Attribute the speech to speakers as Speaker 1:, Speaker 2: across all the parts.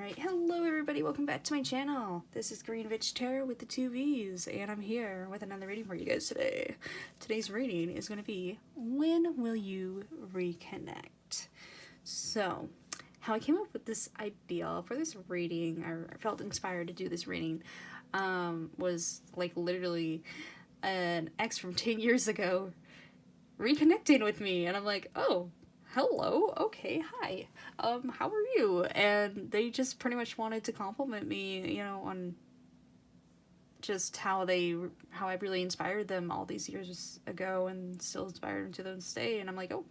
Speaker 1: Alright, hello everybody, welcome back to my channel. This is Green Witch Tarot with the 2 V's, and I'm here with another reading for you guys today. Today's reading is going to be, when will you reconnect? So, how I came up with this idea for this reading, or I felt inspired to do this reading, was like literally an ex from 10 years ago reconnecting with me, and I'm like, oh, hello, okay, hi, how are you? And they just pretty much wanted to compliment me, you know, on just how I really inspired them all these years ago and still inspired them to this day. And I'm like, oh,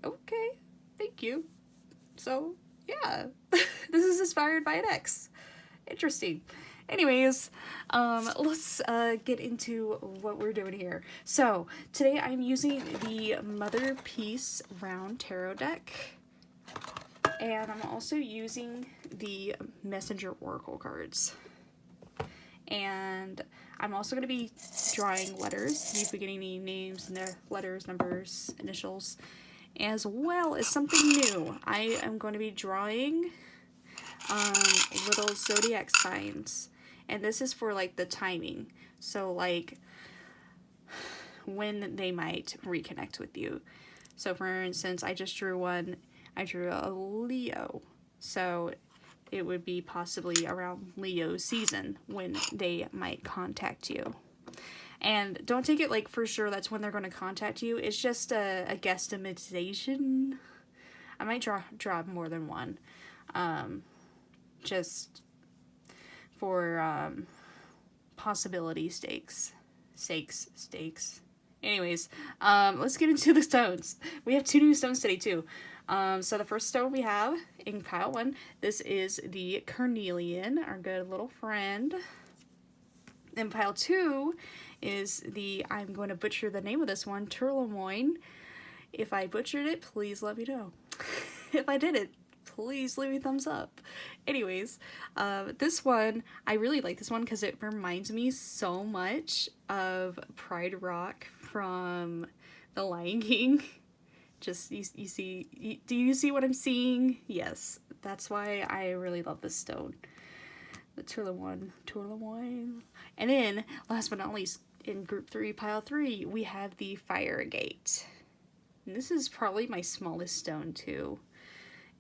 Speaker 1: okay, thank you. So, yeah, this is inspired by an ex. Interesting. Anyways, let's get into what we're doing here. So, today I'm using the Mother Peace Round Tarot deck. And I'm also using the Messenger Oracle cards. And I'm also going to be drawing letters, the beginning names, and the letters, numbers, initials, as well as something new. I am going to be drawing little zodiac signs. And this is for, like, the timing. So, like, when they might reconnect with you. So, for instance, I just drew one. I drew a Leo. So, it would be possibly around Leo season when they might contact you. And don't take it, like, for sure that's when they're going to contact you. It's just a guesstimation. I might draw more than one. Just for possibility stakes. Anyways, let's get into the stones. We have 2 new stones today too. So the first stone we have in pile 1, this is the Carnelian, our good little friend. Then pile 2 is the, I'm going to butcher the name of this one, Tourmaline. If I butchered it, please let me know. If I didn't, please leave me a thumbs up. Anyways, this one, I really like this one because it reminds me so much of Pride Rock from The Lion King. Just, you see, do you see what I'm seeing? Yes, that's why I really love this stone. The Tourmaline. And then, last but not least, in group 3, pile 3, we have the Fire Agate. And this is probably my smallest stone too.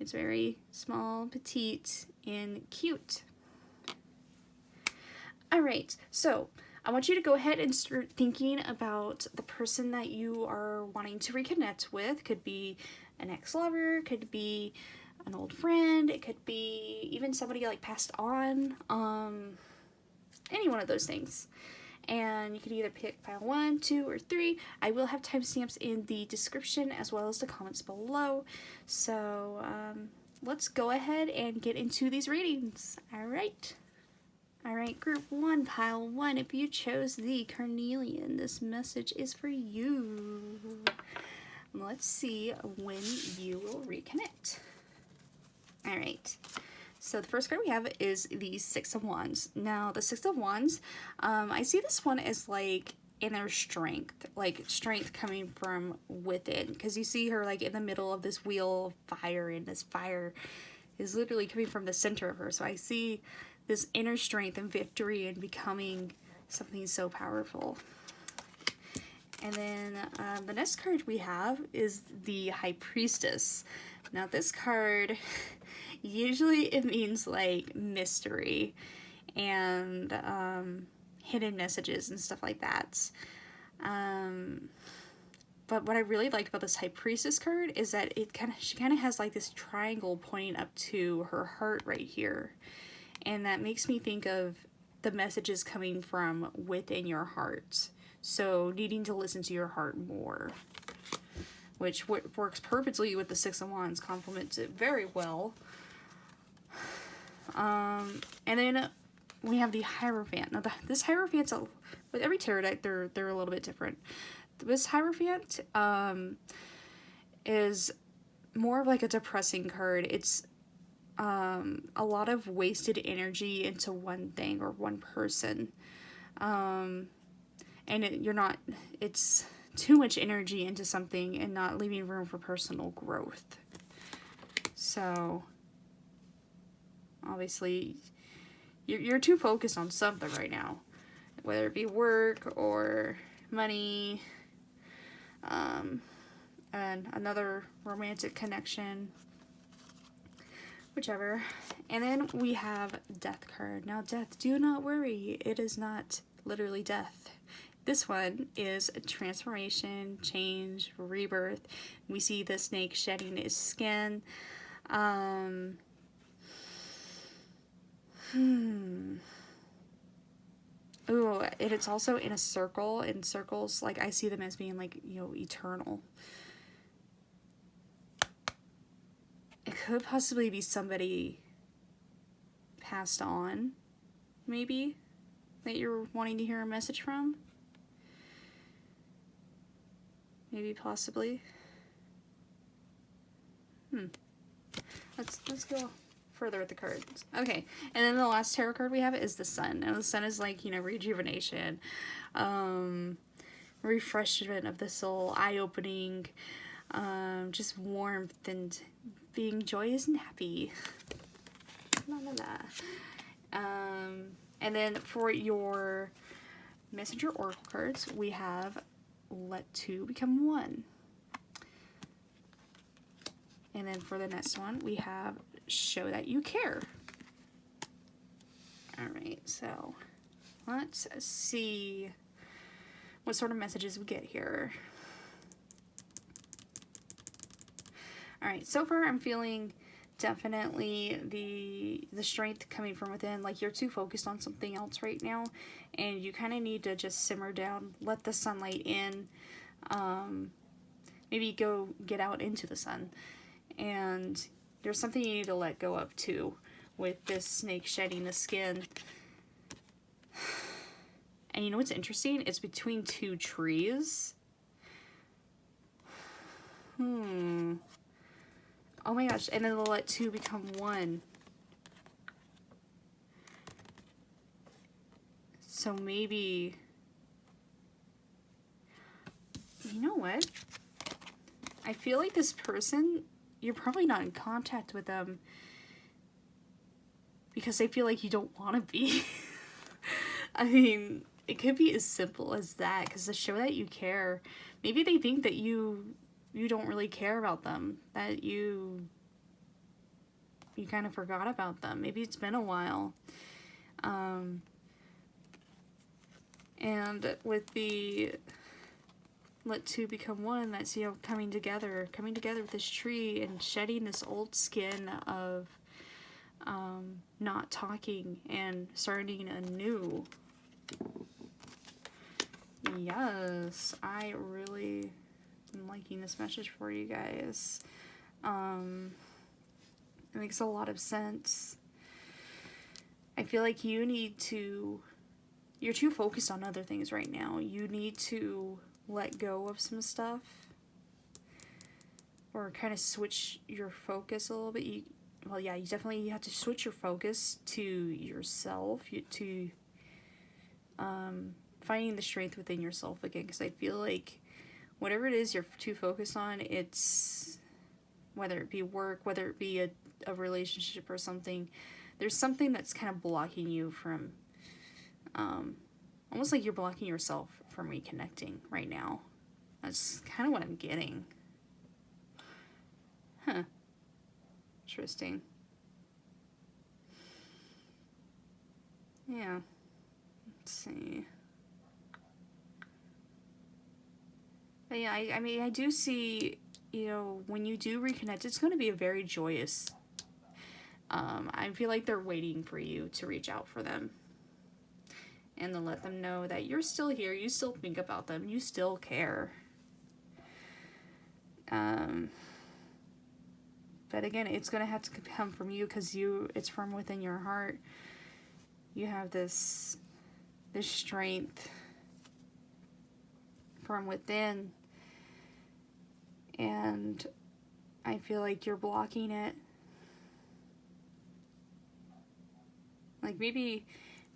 Speaker 1: It's very small, petite, and cute. Alright, so I want you to go ahead and start thinking about the person that you are wanting to reconnect with. Could be an ex-lover, could be an old friend, it could be even somebody like passed on, any one of those things. And you can either pick pile 1, 2, or 3. I will have timestamps in the description as well as the comments below. So let's go ahead and get into these readings. Alright, group 1, pile 1. If you chose the Carnelian, this message is for you. Let's see when you will reconnect. Alright. So the first card we have is the 6 of Wands. Now, the 6 of Wands, I see this one as, like, inner strength. Like, strength coming from within. Because you see her, like, in the middle of this wheel of fire. And this fire is literally coming from the center of her. So I see this inner strength and victory and becoming something so powerful. And then the next card we have is the High Priestess. Now, this card... usually it means like mystery and hidden messages and stuff like that. But what I really like about this High Priestess card is that she kind of has like this triangle pointing up to her heart right here. And that makes me think of the messages coming from within your heart. So needing to listen to your heart more. Which works perfectly with the 6 of Wands, complements it very well. And then we have the Hierophant. Now, this Hierophant's, with every tarot deck, they're a little bit different. This Hierophant is more of like a depressing card. It's a lot of wasted energy into one thing or one person. And it's too much energy into something and not leaving room for personal growth. So... obviously you're too focused on something right now, whether it be work or money, and another romantic connection, whichever. And then we have Death card. Now, Death, do not worry, it is not literally death. This one is a transformation, change, rebirth. We see the snake shedding its skin. Ooh, and it's also in a circle. In circles, like, I see them as being, like, you know, eternal. It could possibly be somebody passed on, maybe, that you're wanting to hear a message from. Maybe, possibly. Let's go further with the cards. Okay, and then the last tarot card we have is the Sun. And the Sun is like, you know, rejuvenation, refreshment of the soul, eye-opening, just warmth and being joyous and happy. La la la. And then for your Messenger Oracle cards, we have Let Two Become One. And then for the next one, we have Show That You Care. Alright, so let's see what sort of messages we get here. Alright, so far I'm feeling definitely the strength coming from within. Like, you're too focused on something else right now, and you kind of need to just simmer down, let the sunlight in, maybe go get out into the sun. And there's something you need to let go of too, with this snake shedding the skin. And you know what's interesting? It's between two trees. Oh my gosh, and then they'll let two become one. So maybe, you know what? I feel like this person, you're probably not in contact with them because they feel like you don't want to be. I mean, it could be as simple as that, because to show that you care, maybe they think that you don't really care about them, that you kind of forgot about them. Maybe it's been a while. And with the Let Two Become One, that's, you know, coming together with this tree and shedding this old skin of not talking and starting anew. Yes, I really am liking this message for you guys. It makes a lot of sense. I feel like you're too focused on other things right now. You need to let go of some stuff, or kind of switch your focus a little bit. You definitely have to switch your focus to yourself, to finding the strength within yourself again, because I feel like whatever it is you're too focused on, it's, whether it be work, whether it be a relationship or something, there's something that's kind of blocking you from, almost like you're blocking yourself from reconnecting right now. That's kind of what I'm getting. Huh. Interesting. Yeah. Let's see. But yeah, I mean, I do see, you know, when you do reconnect, it's going to be a very joyous. I feel like they're waiting for you to reach out for them. And to let them know that you're still here, you still think about them, you still care. But again, it's going to have to come from you, because it's from within your heart. You have this strength from within. And I feel like you're blocking it. Like, maybe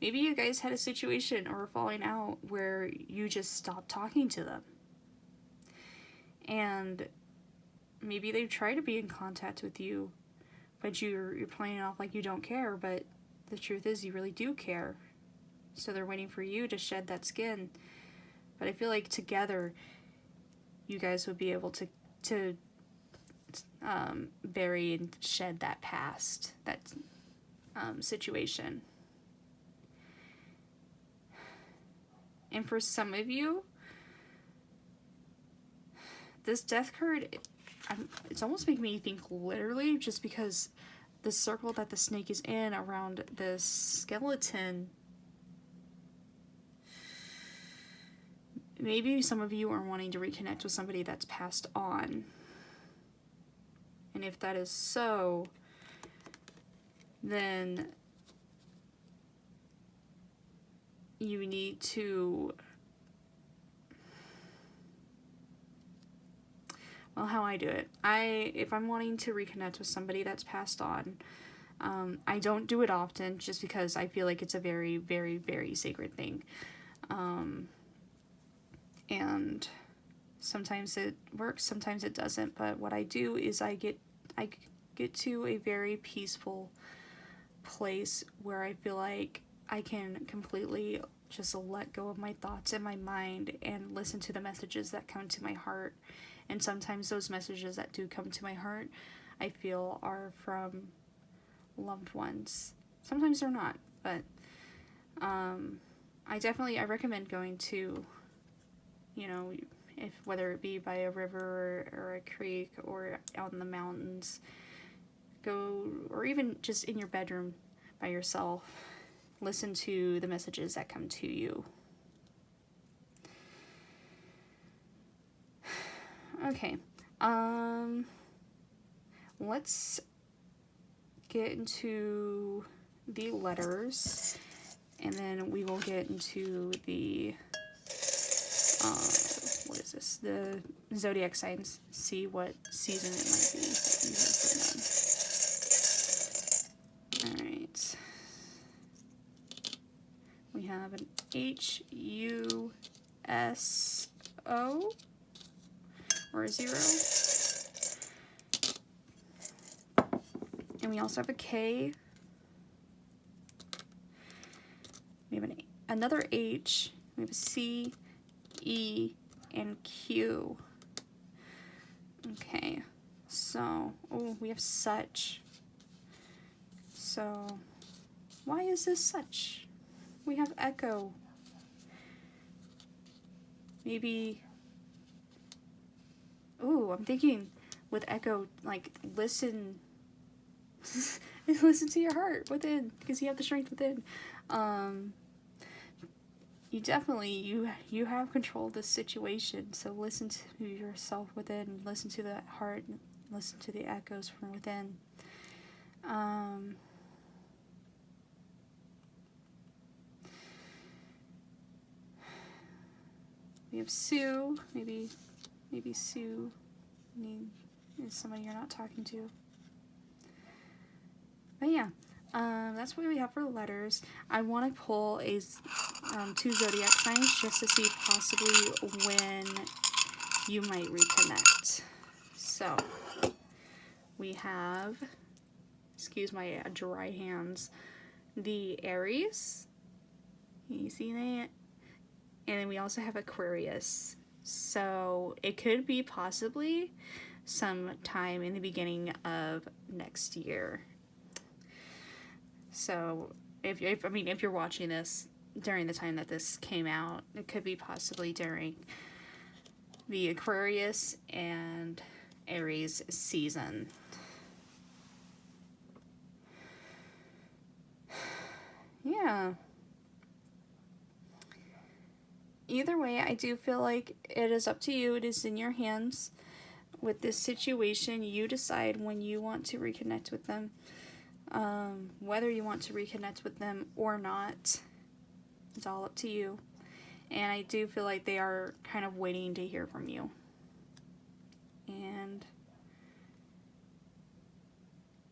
Speaker 1: you guys had a situation or a falling out where you just stopped talking to them. And maybe they've tried to be in contact with you, but you're playing off like you don't care, but the truth is you really do care. So they're waiting for you to shed that skin. But I feel like together you guys would be able to bury and shed that past, that situation. And for some of you, this death card, it's almost making me think literally, just because the circle that the snake is in around this skeleton, maybe some of you are wanting to reconnect with somebody that's passed on. And if that is so, then you need to, well, how I do it, if I'm wanting to reconnect with somebody that's passed on, I don't do it often, just because I feel like it's a very, very, very sacred thing. And sometimes it works, sometimes it doesn't, but what I do is I get to a very peaceful place where I feel like I can completely just let go of my thoughts in my mind and listen to the messages that come to my heart. And sometimes those messages that do come to my heart, I feel are from loved ones. Sometimes they're not, but I recommend going to, you know, if whether it be by a river or a creek or out in the mountains, go, or even just in your bedroom by yourself, listen to the messages that come to you. Okay, let's get into the letters, and then we will get into the what is this? The zodiac signs. See what season it might be. Alright. We have an H-U-S-O or a 0. And we also have a K. We have another H. We have a C, E, and Q. Okay, so, oh, we have such. So, why is this such? We have echo. Maybe, ooh, I'm thinking with echo, like, listen, listen to your heart within, because you have the strength within. You definitely, you have control of this situation, so listen to yourself within, listen to the heart, listen to the echoes from within. We have Sue, maybe Sue is somebody you're not talking to. But yeah. That's what we have for letters. I want to pull 2 zodiac signs just to see possibly when you might reconnect. So, we have, excuse my dry hands, the Aries. You see that? And then we also have Aquarius. So, it could be possibly sometime in the beginning of next year. So, if you're watching this during the time that this came out, it could be possibly during the Aquarius and Aries season. Yeah. Either way, I do feel like it is up to you. It is in your hands. With this situation, you decide when you want to reconnect with them. Whether you want to reconnect with them or not, it's all up to you. And I do feel like they are kind of waiting to hear from you. And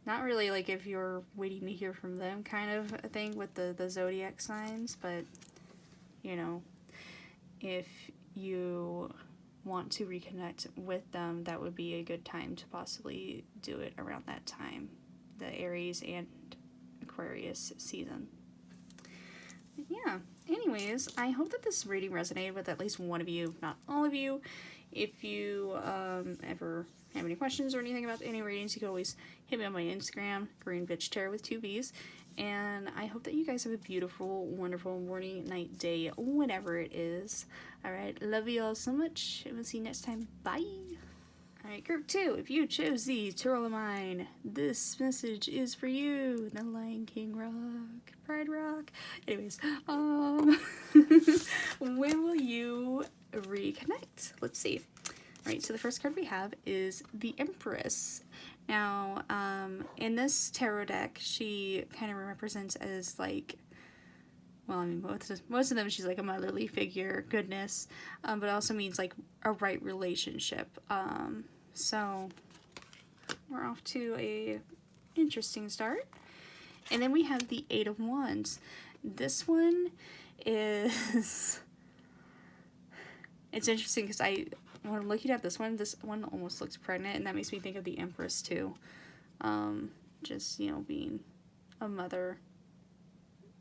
Speaker 1: not really like if you're waiting to hear from them kind of a thing with the zodiac signs, but, you know, if you want to reconnect with them, that would be a good time to possibly do it around that time. the Aries and Aquarius season. Yeah. Anyways, I hope that this reading resonated with at least one of you, if not all of you. If you ever have any questions or anything about any readings, you can always hit me on my Instagram, Green Bitch Tarot with 2 V's. And I hope that you guys have a beautiful, wonderful morning, night, day, whatever it is. Alright, love you all so much, and we'll see you next time. Bye! Alright, group 2, if you chose the Tourmaline, this message is for you. The Lion King rock, Pride rock. Anyways, when will you reconnect? Let's see. Alright, so the first card we have is the Empress. Now, in this tarot deck, she kind of represents as like, well, I mean, most of them, she's like a motherly figure, goodness, but it also means like a right relationship. So we're off to a interesting start. And then we have the Eight of Wands. This one is, it's interesting because when I'm looking at this one almost looks pregnant, and that makes me think of the Empress too. Just, you know, being a mother.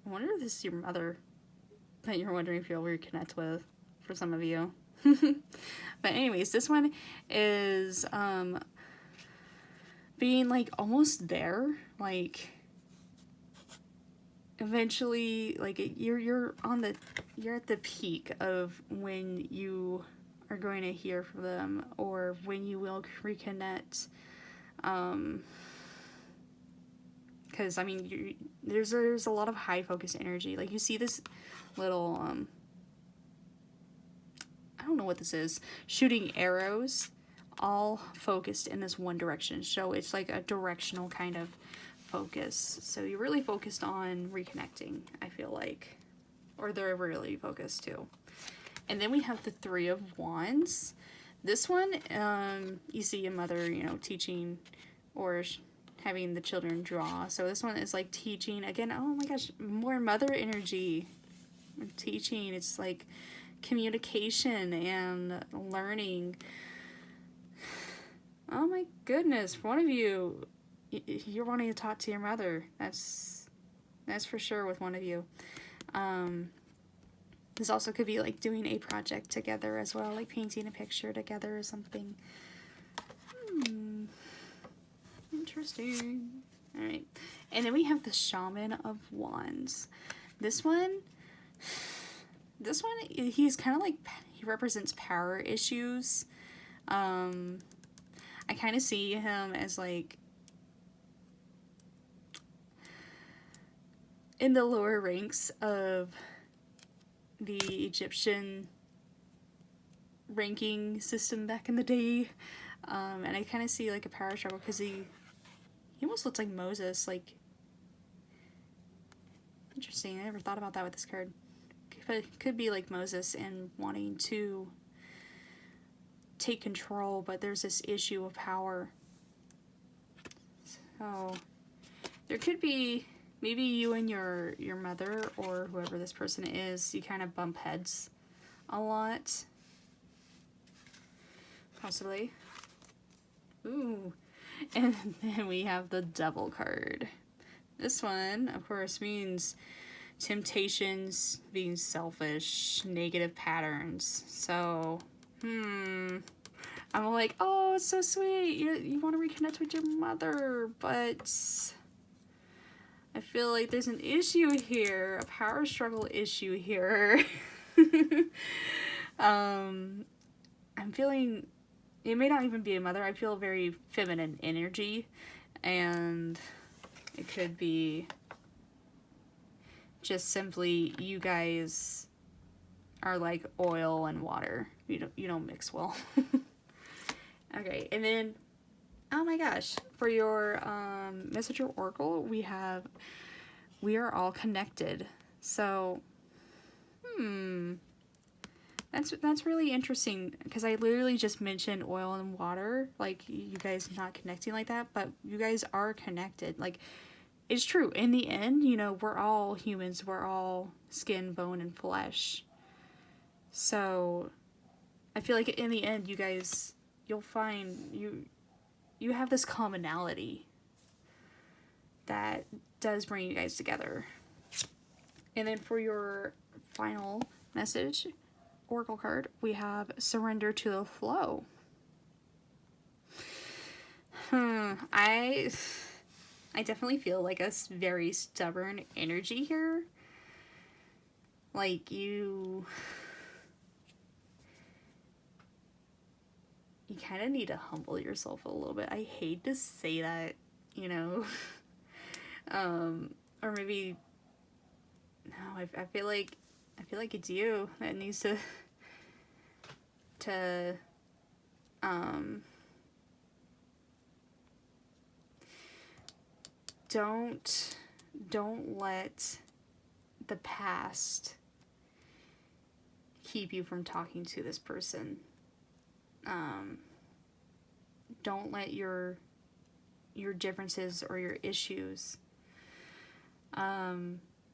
Speaker 1: I wonder if this is your mother that you're wondering if you'll reconnect with, for some of you. But anyways, this one is being like almost there, like eventually, like you're at the peak of when you are going to hear from them, or when you will reconnect. Because I mean, there's a lot of high focus energy. Like you see this little I don't know what this is, shooting arrows, all focused in this one direction. So it's like a directional kind of focus. So you're really focused on reconnecting, I feel like, or they're really focused too. And then we have the Three of Wands. This one, you see a mother, you know, teaching or having the children draw. So this one is like teaching again. Oh my gosh, more mother energy. Teaching, it's like communication and learning. Oh my goodness, for one of you, you're wanting to talk to your mother. That's for sure with one of you. This also could be like doing a project together as well, like painting a picture together or something. Interesting. Alright. And then we have the Shaman of Wands. This one, he's kind of like, he represents power issues. I kind of see him as like in the lower ranks of the Egyptian ranking system back in the day. And I kind of see like a power struggle because he almost looks like Moses. Like, interesting. I never thought about that with this card. Could be like Moses and wanting to take control, but there's this issue of power. So there could be maybe you and your mother or whoever this person is, you kind of bump heads a lot. Possibly. Ooh. And then we have the Devil card. This one, of course, means temptations, being selfish, negative patterns. So, I'm like, oh, it's so sweet. You want to reconnect with your mother, but I feel like there's an issue here, a power struggle issue here. I'm feeling, it may not even be a mother. I feel very feminine energy, and it could be just simply you guys are like oil and water. You don't mix well. Okay, and then, oh my gosh, for your Messenger Oracle, we are all connected. So, that's really interesting, because I literally just mentioned oil and water, like you guys not connecting like that, but you guys are connected. Like, it's true. In the end, you know, we're all humans. We're all skin, bone, and flesh. So, I feel like in the end, you guys, you'll find you have this commonality. that does bring you guys together. And then for your final message, Oracle card, we have surrender to the flow. I definitely feel like a very stubborn energy here. Like you kind of need to humble yourself a little bit. I hate to say that, you know. Or maybe, no, I feel like it's you that needs to don't let the past keep you from talking to this person. Don't let your differences or your issues,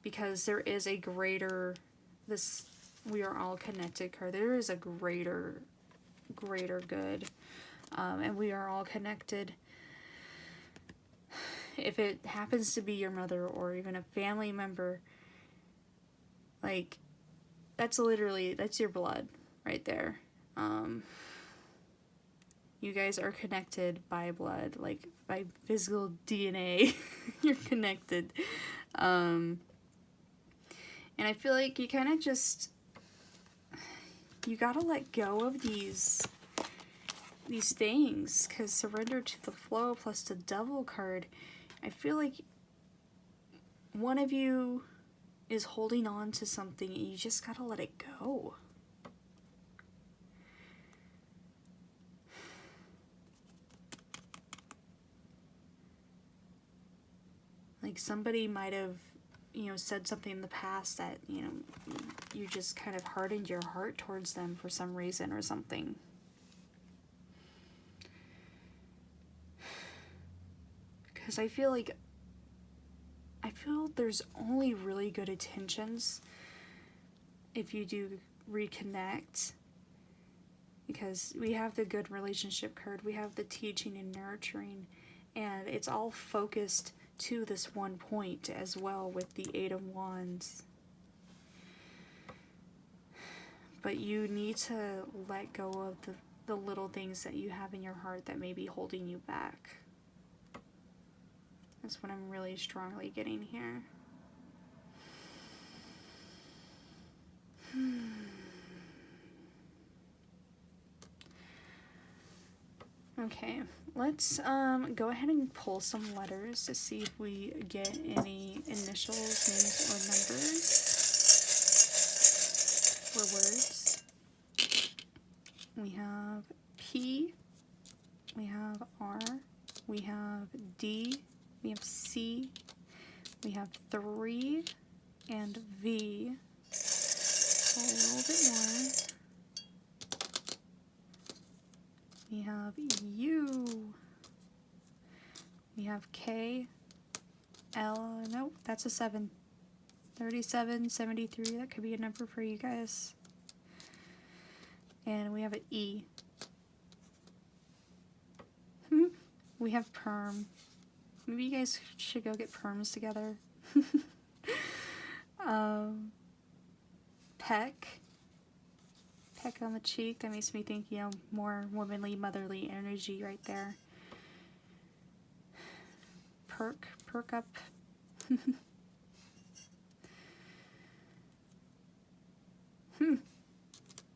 Speaker 1: because there is a greater, we are all connected card. There is a greater good, and we are all connected. If it happens to be your mother or even a family member, like, that's your blood right there. You guys are connected by blood, like by physical DNA. You're connected. And I feel like you kind of just, you gotta let go of these things, because surrender to the flow plus the devil card, I feel like one of you is holding on to something and you just gotta let it go. Like somebody might have, said something in the past that, you just kind of hardened your heart towards them for some reason or something. Because I feel there's only really good intentions if you do reconnect. Because we have the good relationship card, we have the teaching and nurturing, and it's all focused to this one point as well with the Eight of Wands. But you need to let go of the little things that you have in your heart that may be holding you back. That's what I'm really strongly getting here. Okay, let's go ahead and pull some letters to see if we get any initials, names, or numbers or words. We have P, we have R, we have D, we have C, we have 3, and V. A little bit more. We have U. We have K. L. Nope, that's a 7. 37, 73. That could be a number for you guys. And we have an E. We have perm. Maybe you guys should go get perms together. Peck. Peck on the cheek. That makes me think, more womanly, motherly energy right there. Perk up.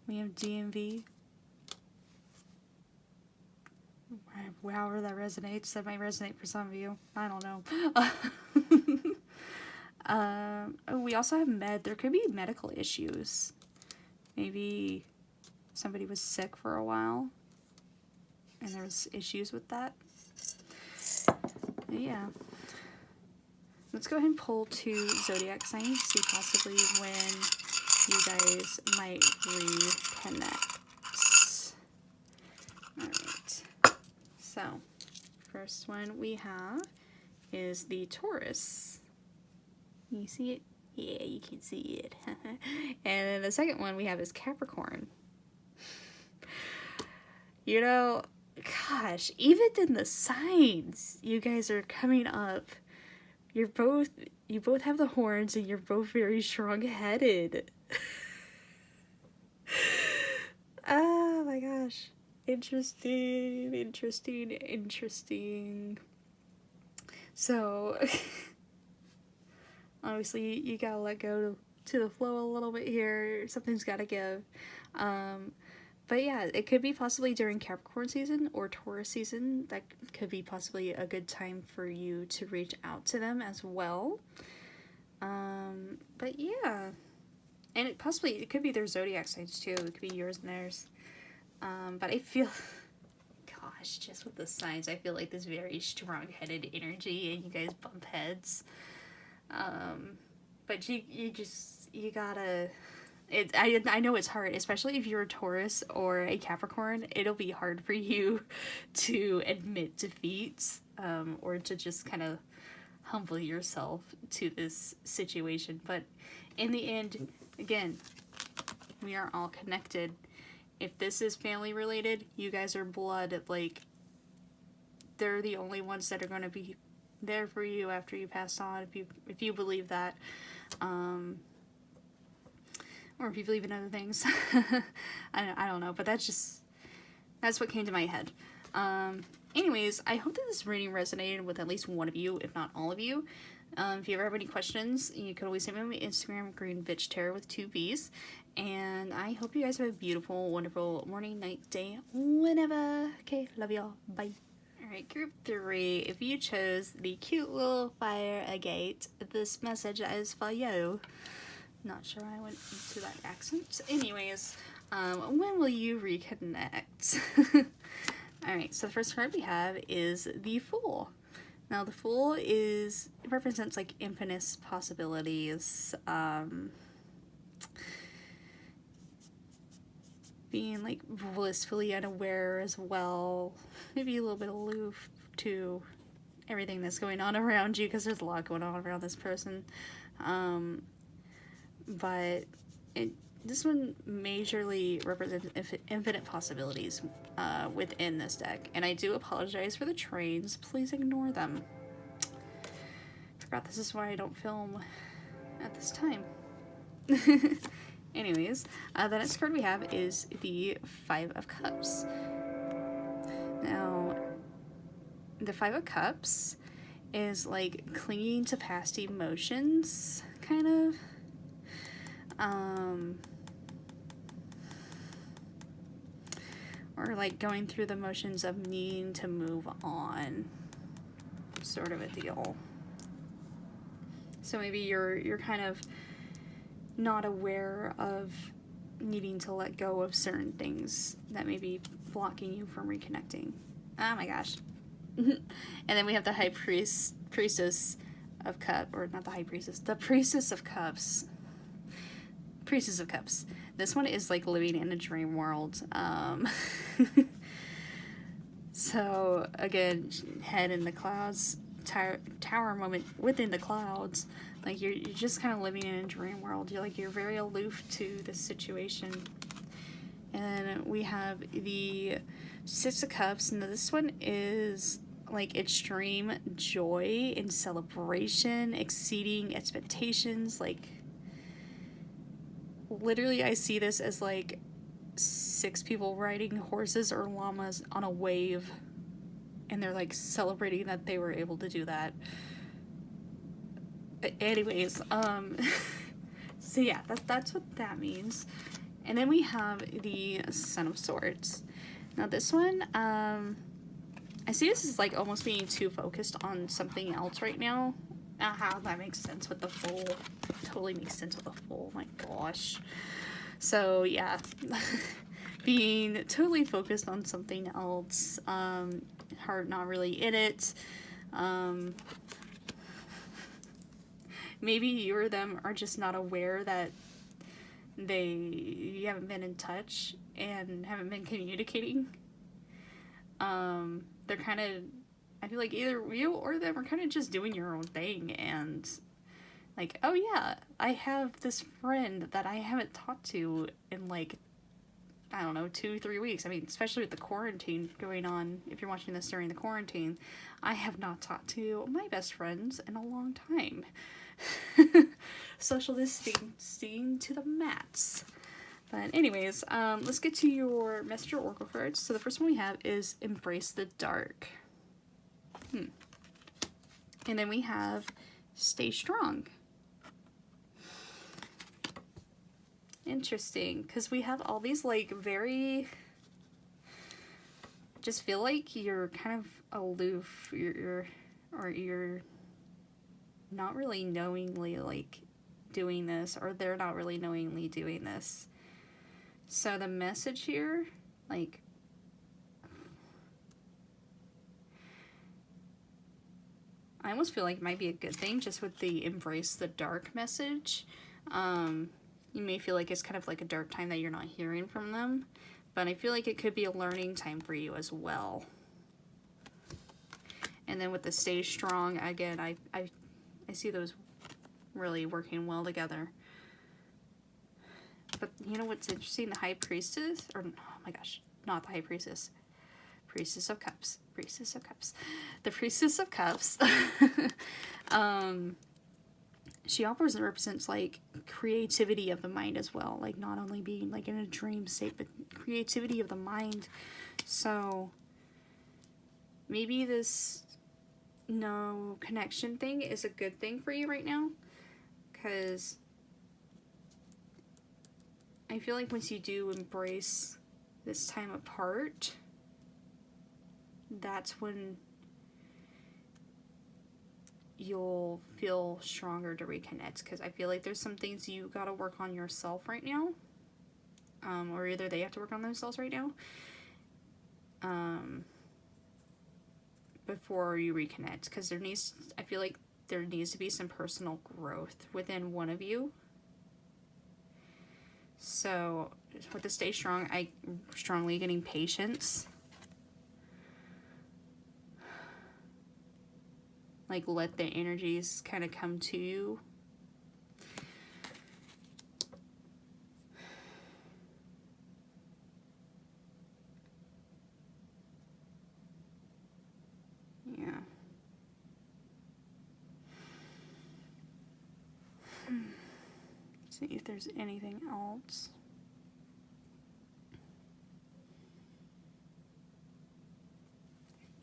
Speaker 1: We have DMV. However that resonates. That might resonate for some of you. I don't know. We also have med. There could be medical issues. Maybe somebody was sick for a while and there was issues with that. But yeah. Let's go ahead and pull 2 zodiac signs, see possibly when you guys might reconnect. Alright. So, first one we have is the Taurus. You see it? Yeah, you can see it. And then the second one we have is Capricorn. Gosh, even in the signs, you guys are coming up you both have the horns, and you're both very strong-headed. Oh my gosh. Interesting. So, obviously, you gotta let go to the flow a little bit here. Something's gotta give. But yeah, it could be possibly during Capricorn season or Taurus season. That could be possibly a good time for you to reach out to them as well. But yeah. And it could be their zodiac signs too. It could be yours and theirs. But I feel, gosh, just with the signs, I feel like this very strong-headed energy, and you guys bump heads. But you gotta. I know it's hard, especially if you're a Taurus or a Capricorn. It'll be hard for you to admit defeats, or to just kind of humble yourself to this situation. But in the end, again, we are all connected. If this is family related, you guys are blood. Like, they're the only ones that are going to be there for you after you pass on, if you believe that, or if you believe in other things. I don't know, but that's what came to my head. Anyways, I hope that this reading resonated with at least one of you, if not all of you. If you ever have any questions, you can always send me on my Instagram, Green Bitch Tarot with 2 V's. And I hope you guys have a beautiful, wonderful morning, night, day, whenever. Okay, love y'all. Bye. Alright, group 3. If you chose the cute little fire agate, this message is for you. Not sure I went into that accent. Anyways, when will you reconnect? Alright, so the first card we have is the Fool. Now, the Fool represents, like, infinite possibilities, being, like, blissfully unaware as well, maybe a little bit aloof to everything that's going on around you, because there's a lot going on around this person, but this one majorly represents infinite possibilities within this deck. And I do apologize for the trains. Please ignore them. Forgot this is why I don't film at this time. Anyways, the next card we have is the 5 of Cups. Now, the 5 of Cups is like clinging to past emotions, kind of. Or like going through the motions of needing to move on, sort of a deal. So maybe you're kind of not aware of needing to let go of certain things that may be blocking you from reconnecting. Oh my gosh. And then we have the Priestess of Cups, or not the High Priestess, the Priestess of Cups. Priestess of Cups. This one is like living in a dream world. So again, head in the clouds, tower moment within the clouds. Like you're just kind of living in a dream world. You're very aloof to this situation. And we have the 6 of Cups, and this one is like extreme joy and celebration, exceeding expectations. Like, literally, I see this as like 6 people riding horses or llamas on a wave, and they're like celebrating that they were able to do that. But anyways, so yeah, that's what that means. And then we have the Son of Swords. Now this one, I see this as like almost being too focused on something else right now. How that makes sense with the Fool. Totally makes sense with the Fool. My gosh. So yeah, being totally focused on something else. Heart not really in it. Maybe you or them are just not aware that you haven't been in touch and haven't been communicating. They're kind of, I feel like either you or them are kind of just doing your own thing, and like, oh yeah, I have this friend that I haven't talked to in like I don't know, 2-3 weeks. I mean, especially with the quarantine going on, if you're watching this during the quarantine, I have not talked to my best friends in a long time. Social distancing to the mats. But anyways, let's get to your Messenger Oracle cards. So the first one we have is Embrace the Dark. And then we have Stay Strong. Interesting, because we have all these like very, just feel like you're kind of aloof, you're not really knowingly like doing this, or they're not really knowingly doing this. So the message here, like, I almost feel like it might be a good thing just with the Embrace the Dark message. You may feel like it's kind of like a dark time that you're not hearing from them, but I feel like it could be a learning time for you as well. And then with the Stay Strong, again, I see those really working well together. But you know what's interesting? The High Priestess, or oh my gosh, not the High Priestess. Priestess of Cups. Priestess of Cups. The Priestess of Cups. She also represents like creativity of the mind as well, like not only being like in a dream state, but creativity of the mind. So maybe this no connection thing is a good thing for you right now, because I feel like once you do embrace this time apart, that's when you'll feel stronger to reconnect, because I feel like there's some things you gotta work on yourself right now, or either they have to work on themselves right now, before you reconnect, because I feel like there needs to be some personal growth within one of you. So with the Stay Strong, I strongly getting patience. Like, let the energies kind of come to you. Yeah. See if there's anything else.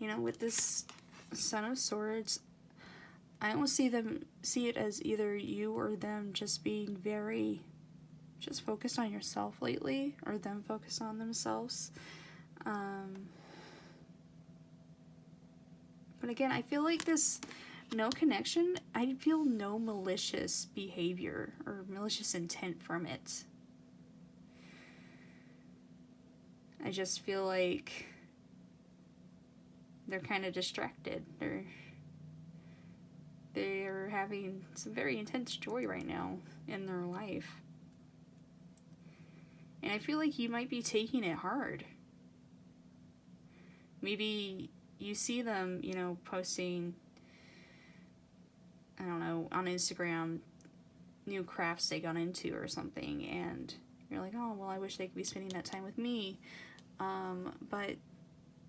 Speaker 1: You know, with this Son of Swords, I almost see it as either you or them just being very just focused on yourself lately, or them focused on themselves. But again, I feel like this no connection, I feel no malicious behavior or malicious intent from it. I just feel like they're kind of distracted. They're having some very intense joy right now in their life. And I feel like you might be taking it hard. Maybe you see them, you know, posting, I don't know, on Instagram, new crafts they got into or something, and you're like, oh, well, I wish they could be spending that time with me. But,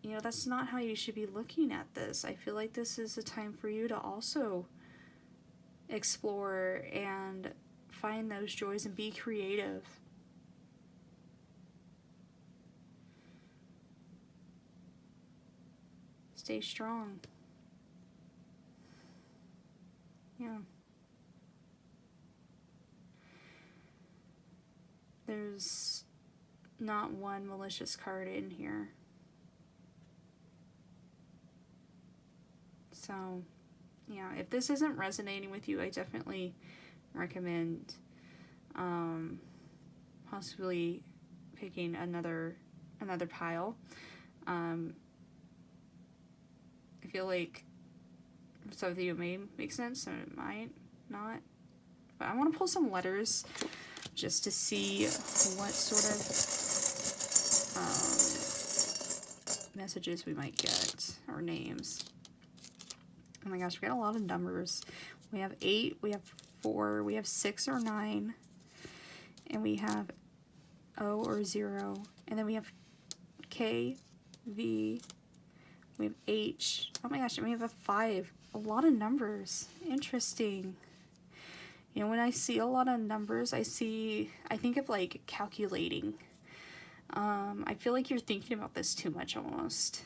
Speaker 1: you know, that's not how you should be looking at this. I feel like this is a time for you to also explore and find those joys and be creative. Stay strong. Yeah. There's not one malicious card in here. So, yeah, if this isn't resonating with you, I definitely recommend possibly picking another pile. I feel like some of you may make sense, some it might not. But I want to pull some letters just to see what sort of messages we might get, or names. Oh my gosh, we got a lot of numbers. We have 8, we have 4, we have 6 or 9, and we have O or 0. And then we have K, V, we have H. Oh my gosh, and we have a 5. A lot of numbers. Interesting. You know, when I see a lot of numbers, I think of like calculating. I feel like you're thinking about this too much almost.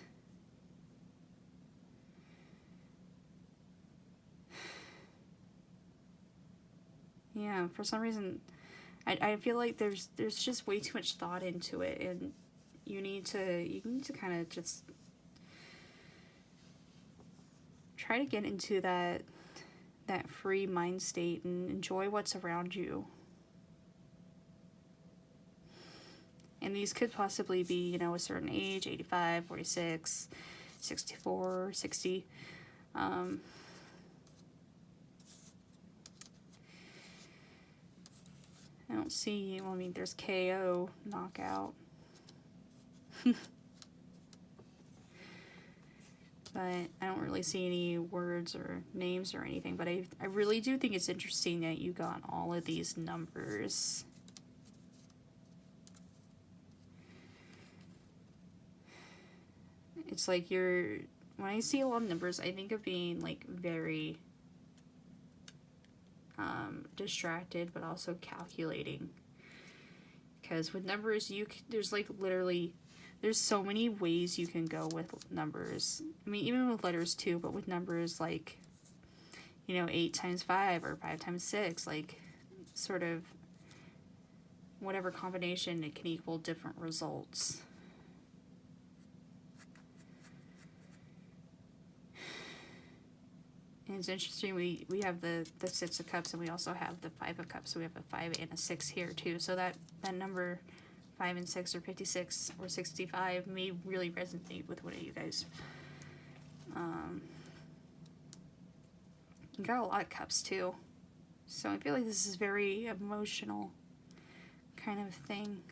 Speaker 1: Yeah, for some reason, I feel like there's just way too much thought into it, and you need to kind of just try to get into that free mind state and enjoy what's around you. And these could possibly be, you know, a certain age, 85, 46, 64, 60. I don't see, well, I mean, there's KO, knockout. But I don't really see any words or names or anything. But I really do think it's interesting that you got all of these numbers. It's like when I see a lot of numbers, I think of being like very distracted, but also calculating. Because with numbers, there's like literally, there's so many ways you can go with numbers. I mean, even with letters too, but with numbers like, you know, 8 times 5 or 5 times 6, like sort of whatever combination, it can equal different results. And it's interesting, we have the 6 of cups, and we also have the 5 of cups, so we have a 5 and a 6 here too. So that number 5 and 6 or 56 or 65 may really resonate with one of you guys. You got a lot of cups too, so I feel like this is very emotional kind of thing.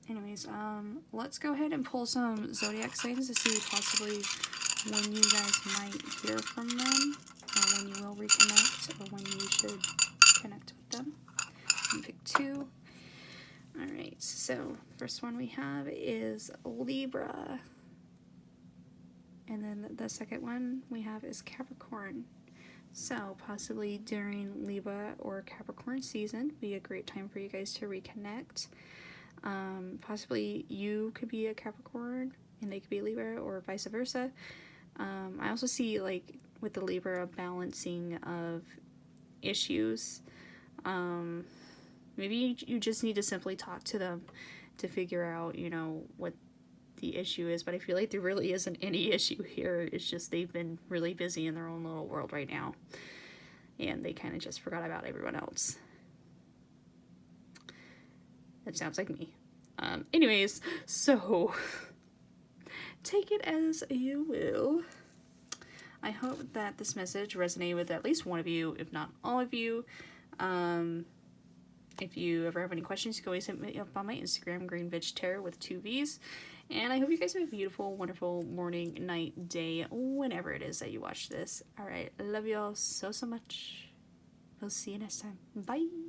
Speaker 1: Anyways, let's go ahead and pull some zodiac signs to see possibly when you guys might hear from them, or when you will reconnect, or when you should connect with them. And pick 2. Alright, so first one we have is Libra. And then the second one we have is Capricorn. So possibly during Libra or Capricorn season, be a great time for you guys to reconnect. Possibly you could be a Capricorn and they could be Libra, or vice versa. I also see, like, with the Libra, a balancing of issues. Maybe you just need to simply talk to them to figure out, you know, what the issue is, but I feel like there really isn't any issue here. It's just they've been really busy in their own little world right now, and they kind of just forgot about everyone else. That sounds like me. Anyways, so take it as you will. I hope that this message resonated with at least one of you, if not all of you. If you ever have any questions, you can always hit me up on my Instagram, greenvegterror with 2 V's. And I hope you guys have a beautiful, wonderful morning, night, day, whenever it is that you watch this. Alright, I love you all so much. We'll see you next time. Bye!